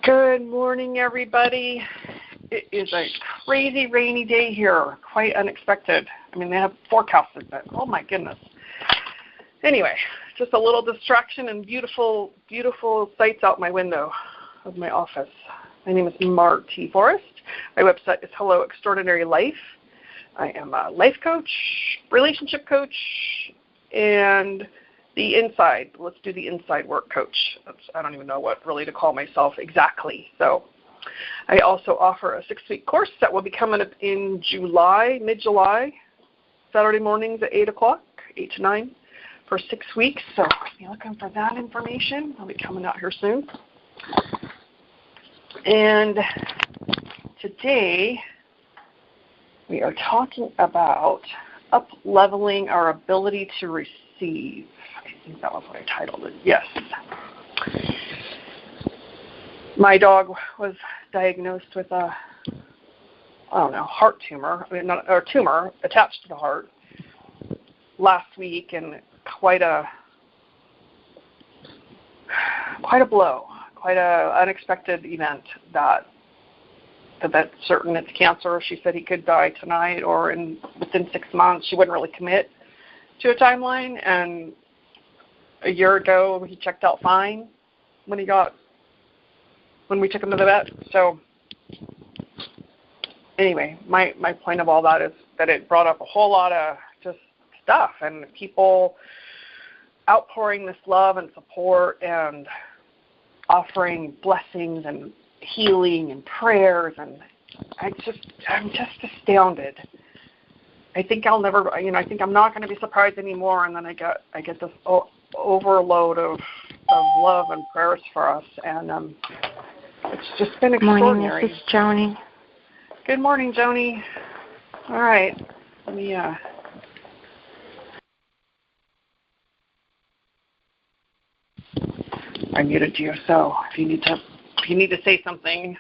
Good morning, everybody. It is a crazy rainy day here, quite unexpected. I mean, they have forecasted that. Oh, my goodness. Anyway, just a little distraction and beautiful, beautiful sights out my window of my office. My name is Hicks-Forrest. My website is Hello Extraordinary Life. I am a life coach, relationship coach, and the inside. Let's do the inside work coach. I don't even know what really to call myself exactly. So I also offer a 6-week course that will be coming up in July, mid-July, Saturday mornings at 8 o'clock, 8 to 9 for 6 weeks. So if you're looking for that information, I'll be coming out here soon. And today we are talking about up-leveling our ability to receive. I think that was what I titled it. Yes. My dog was diagnosed with a, heart tumor, or tumor attached to the heart last week, and quite a blow, quite a unexpected event that the vet's certain it's cancer. She said he could die tonight or within 6 months. She wouldn't really commit to a timeline, and a year ago he checked out fine when we took him to the vet. So anyway, my point of all that is that it brought up a whole lot of just stuff and people outpouring this love and support and offering blessings and healing and prayers, and I'm just astounded. I think I'm not going to be surprised anymore, and then I get this overload of love and prayers for us, and it's just been extraordinary. Good morning, this is Joni. Good morning, Joni. All right, let me I muted you, so if you need to say something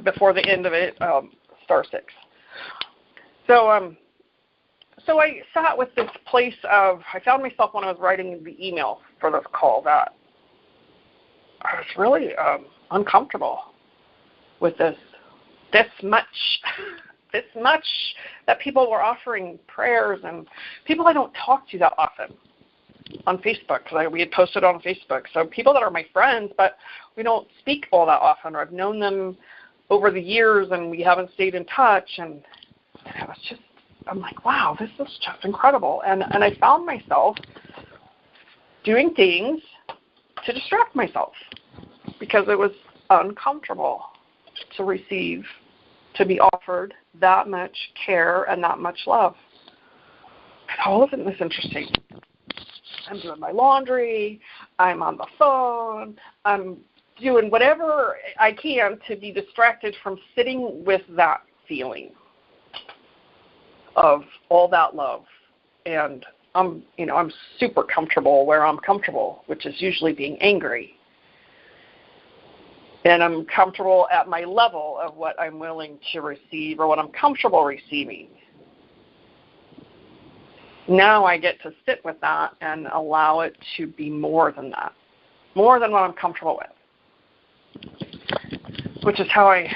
before the end of it, star 6. So I sat with this place of, I found myself when I was writing the email for this call that I was really uncomfortable with this much that people were offering prayers, and people I don't talk to that often on Facebook, because we had posted on Facebook. So people that are my friends, but we don't speak all that often, or I've known them over the years and we haven't stayed in touch, and I'm like, wow, this is just incredible. And I found myself doing things to distract myself because it was uncomfortable to receive, to be offered that much care and that much love. Oh, isn't this interesting? I'm doing my laundry, I'm on the phone, I'm doing whatever I can to be distracted from sitting with that feeling of all that love. And I'm super comfortable where I'm comfortable, which is usually being angry. And I'm comfortable at my level of what I'm willing to receive or what I'm comfortable receiving. Now I get to sit with that and allow it to be more than that, more than what I'm comfortable with, which is how I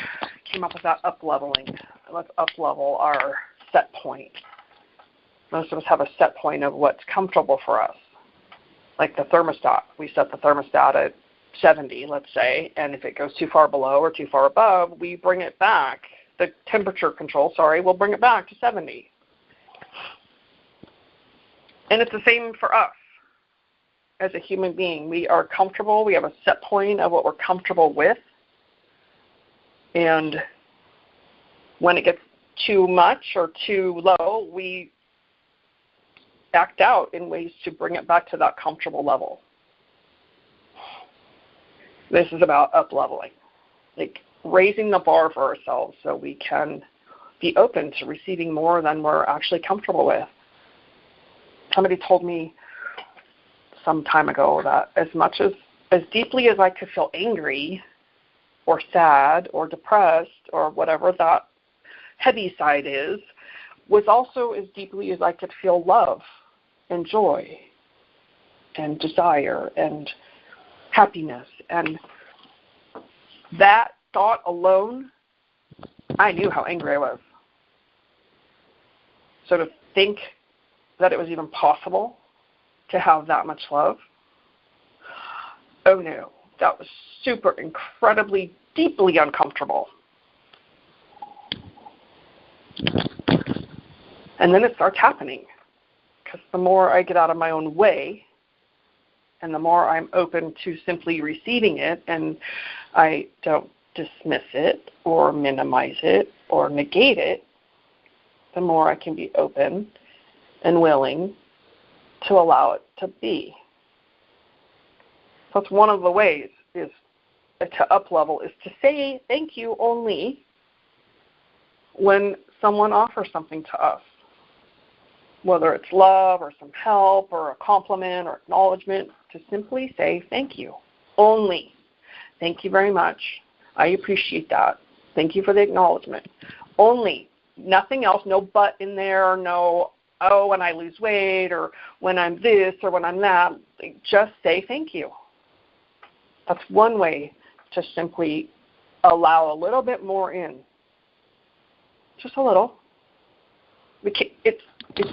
came up with that up-leveling. Let's up-level our set point. Most of us have a set point of what's comfortable for us, like the thermostat. We set the thermostat at 70, let's say, and if it goes too far below or too far above, we bring it back. The temperature control, we'll bring it back to 70. And it's the same for us as a human being. We are comfortable. We have a set point of what we're comfortable with. And when it gets too much or too low, we act out in ways to bring it back to that comfortable level. This is about up-leveling, like raising the bar for ourselves so we can be open to receiving more than we're actually comfortable with. Somebody told me some time ago that as deeply as I could feel angry or sad or depressed or whatever that heavy side is, was also as deeply as I could feel love and joy and desire and happiness. And that thought alone, I knew how angry I was. So to think that it was even possible to have that much love, oh no, that was super, incredibly, deeply uncomfortable. And then it starts happening, because the more I get out of my own way, and the more I'm open to simply receiving it, and I don't dismiss it or minimize it or negate it, the more I can be open and willing to allow it to be. So that's one of the ways is to uplevel, is to say thank you only when someone offers something to us, whether it's love or some help or a compliment or acknowledgement, to simply say thank you only. Thank you very much. I appreciate that. Thank you for the acknowledgement. Only. Nothing else, no but in there, no, oh, when I lose weight or when I'm this or when I'm that. Just say thank you. That's one way to simply allow a little bit more in. Just a little.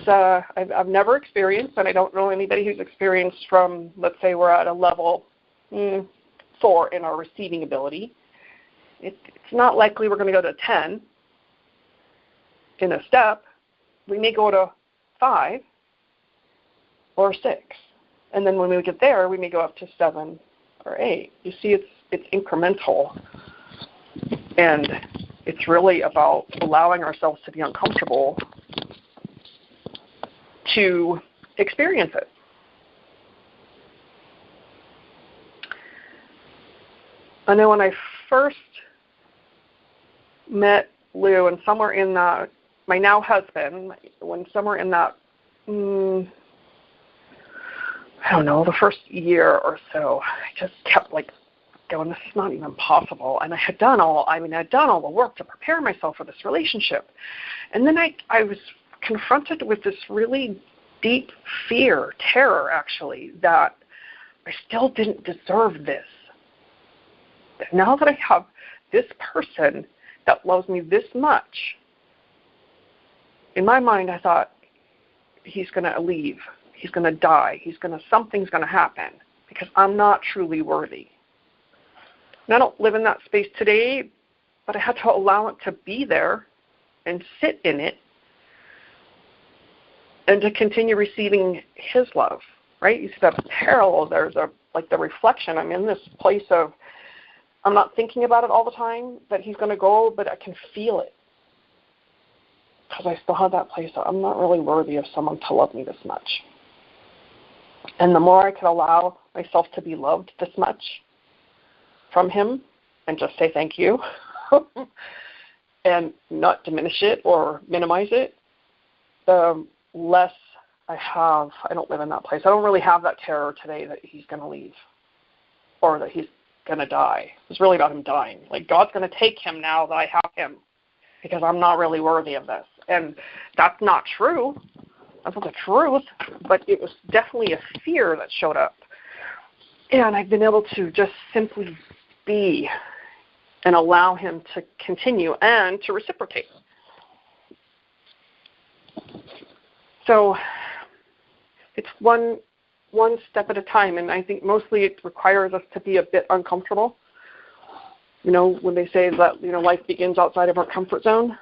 I've never experienced, and I don't know anybody who's experienced from, let's say we're at a level 4 in our receiving ability. It's not likely we're going to go to 10 in a step. We may go to 5 or 6. And then when we get there, we may go up to 7 or 8. You see, it's incremental. And it's really about allowing ourselves to be uncomfortable to experience it. I know when I first met Lou, and somewhere in that, my now husband, when somewhere in that, I don't know, the first year or so, I just kept going, this is not even possible. And I had done all the work to prepare myself for this relationship. And then I was confronted with this really deep fear, terror actually, that I still didn't deserve this. That now that I have this person that loves me this much, in my mind I thought, he's going to leave, he's going to die, something's going to happen, because I'm not truly worthy. And I don't live in that space today, but I had to allow it to be there and sit in it and to continue receiving his love, right? You see that parallel. There's the reflection. I'm in this place of, I'm not thinking about it all the time that he's going to go, but I can feel it. Because I still have that place of, I'm not really worthy of someone to love me this much. And the more I could allow myself to be loved this much from him and just say thank you and not diminish it or minimize it, the less I don't live in that place. I don't really have that terror today that he's going to leave or that he's going to die. It's really about him dying. God's going to take him now that I have him, because I'm not really worthy of this. And that's not true. That's not the truth, but it was definitely a fear that showed up. And I've been able to just simply be and allow him to continue and to reciprocate. So it's one step at a time, and I think mostly it requires us to be a bit uncomfortable. You know, when they say that, life begins outside of our comfort zone,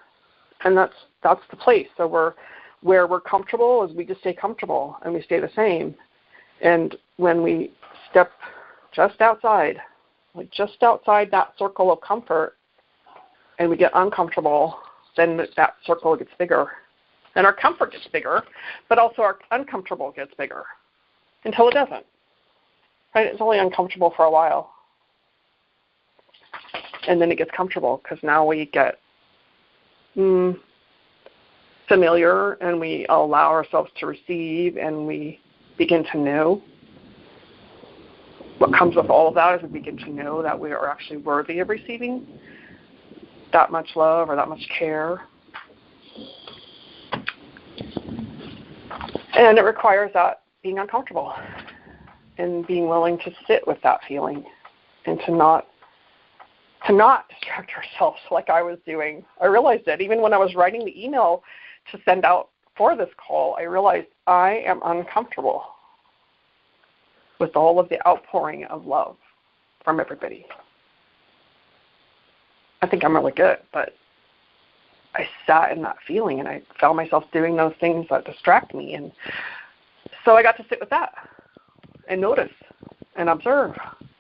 and that's the place. So where we're comfortable is we just stay comfortable and we stay the same. And when we step just outside that circle of comfort, and we get uncomfortable, then that circle gets bigger. And our comfort gets bigger, but also our uncomfortable gets bigger until it doesn't. Right? It's only uncomfortable for a while. And then it gets comfortable, because now we get familiar, and we allow ourselves to receive, and we begin to know. What comes with all of that is we begin to know that we are actually worthy of receiving that much love or that much care. And it requires that being uncomfortable and being willing to sit with that feeling and to not to not distract ourselves like I was doing. I realized that even when I was writing the email to send out for this call, I realized I am uncomfortable with all of the outpouring of love from everybody. I think I'm really good, but I sat in that feeling and I found myself doing those things that distract me. And so I got to sit with that and notice and observe.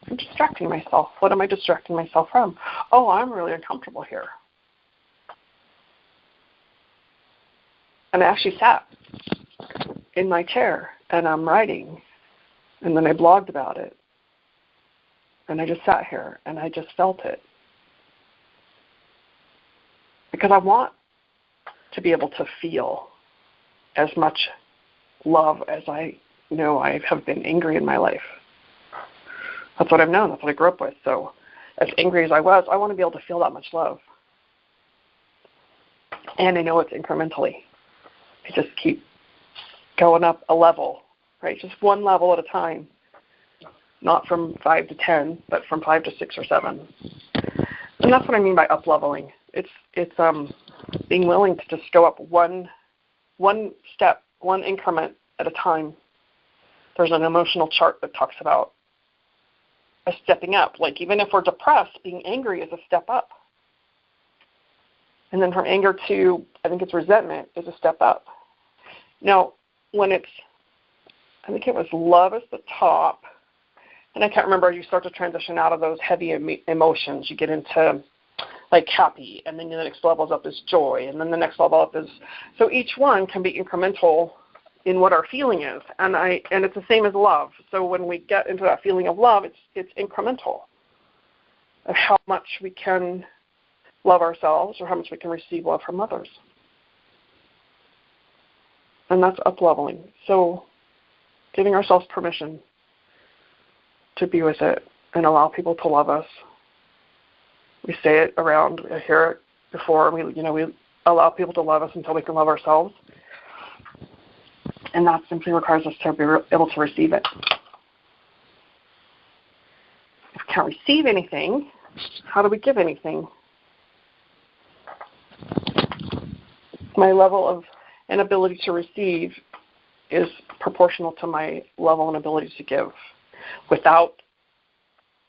I'm distracting myself. What am I distracting myself from? Oh, I'm really uncomfortable here. And I actually sat in my chair and I'm writing. And then I blogged about it. And I just sat here and I just felt it. Because I want to be able to feel as much love as I know I have been angry in my life. That's what I've known. That's what I grew up with. So as angry as I was, I want to be able to feel that much love. And I know it's incrementally. I just keep going up a level, right? Just one level at a time. Not from 5 to 10, but from 5 to 6 or 7. And that's what I mean by upleveling. It's being willing to just go up one step, one increment at a time. There's an emotional chart that talks about a stepping up. Like even if we're depressed, being angry is a step up. And then from anger to, I think it's resentment, is a step up. Now, when I think it was love is the top, and I can't remember, you start to transition out of those heavy emotions. You get into like happy, and then the next level up is joy, and then the next level up is, so each one can be incremental in what our feeling is, and it's the same as love. So when we get into that feeling of love, it's incremental of how much we can love ourselves or how much we can receive love from others. And that's upleveling. So giving ourselves permission to be with it and allow people to love us. We say it around, I hear it before, we allow people to love us until we can love ourselves. And that simply requires us to be able to receive it. If we can't receive anything, how do we give anything? My level of inability to receive is proportional to my level and ability to give without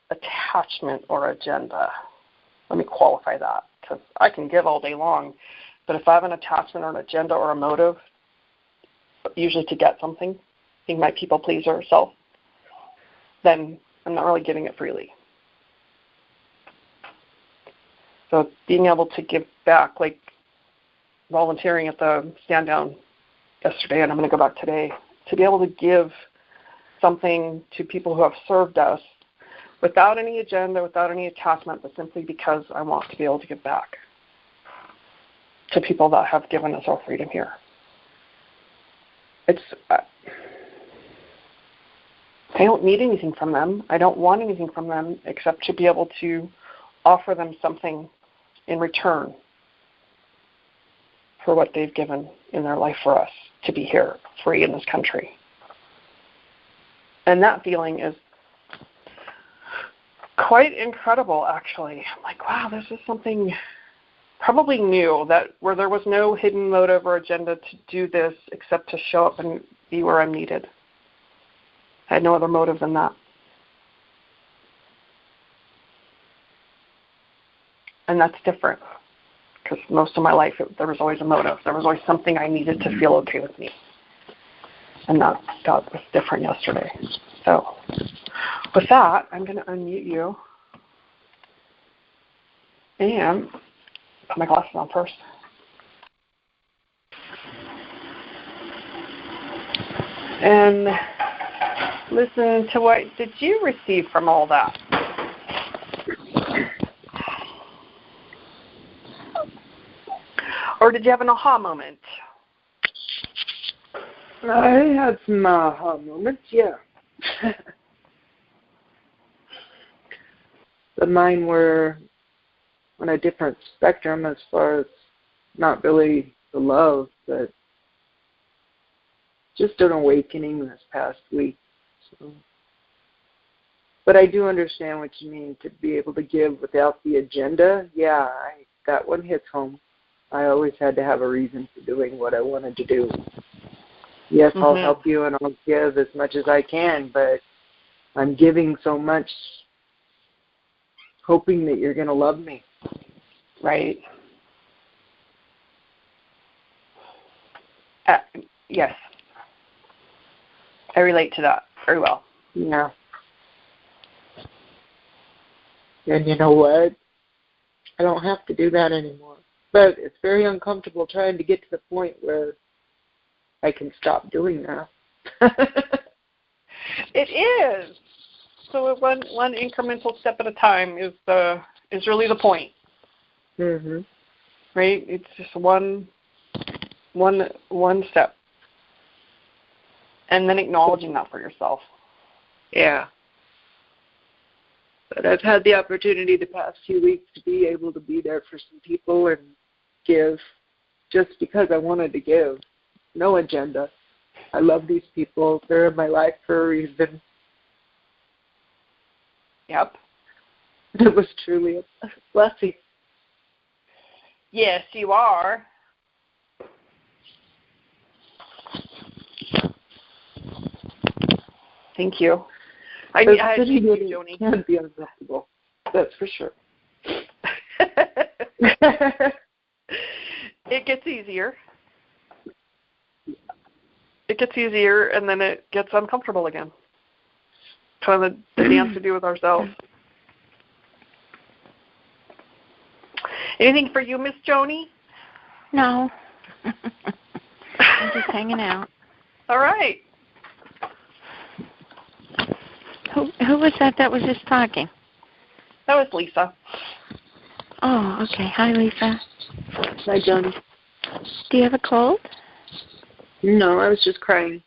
attachment or agenda. Let me qualify that, because I can give all day long, but if I have an attachment or an agenda or a motive, usually to get something, being my people pleaser self, then I'm not really giving it freely. So being able to give back, like volunteering at the stand down yesterday, and I'm going to go back today, to be able to give something to people who have served us without any agenda, without any attachment, but simply because I want to be able to give back to people that have given us our freedom here. I don't need anything from them. I don't want anything from them except to be able to offer them something in return for what they've given in their life for us to be here free in this country. And that feeling is quite incredible, actually. I'm like, wow, this is something probably new, that where there was no hidden motive or agenda to do this except to show up and be where I'm needed. I had no other motive than that. And that's different, because most of my life there was always a motive. There was always something I needed to feel okay with me. And that was different yesterday. So with that, I'm going to unmute you and put my glasses on first. And listen to what did you receive from all that? Or did you have an aha moment? I had some aha moments, yeah. But mine were on a different spectrum as far as not really the love, but just an awakening this past week. So But I do understand what you mean, to be able to give without the agenda. Yeah, that one hits home. I always had to have a reason for doing what I wanted to do. Yes, I'll help you and I'll give as much as I can, but I'm giving so much hoping that you're going to love me. Right. Yes. I relate to that very well. Yeah. And you know what? I don't have to do that anymore. But it's very uncomfortable trying to get to the point where I can stop doing that. It is. So one incremental step at a time is really the point. Mhm. Right? It's just one step. And then acknowledging that for yourself. Yeah. But I've had the opportunity the past few weeks to be able to be there for some people and give just because I wanted to give. No agenda. I love these people. They're in my life for a reason. Yep. It was truly a blessing. Yes, you are. Thank you. I had to thank you, Joni. Can be uncomfortable. That's for sure. It gets easier. It gets easier, and then it gets uncomfortable again. Kind of the dance to do with ourselves. Anything for you, Miss Joni? No. I'm just hanging out. All right. Who was that was just talking? That was Lisa. Oh, okay. Hi, Lisa. Hi, Johnny. Do you have a cold? No, I was just crying.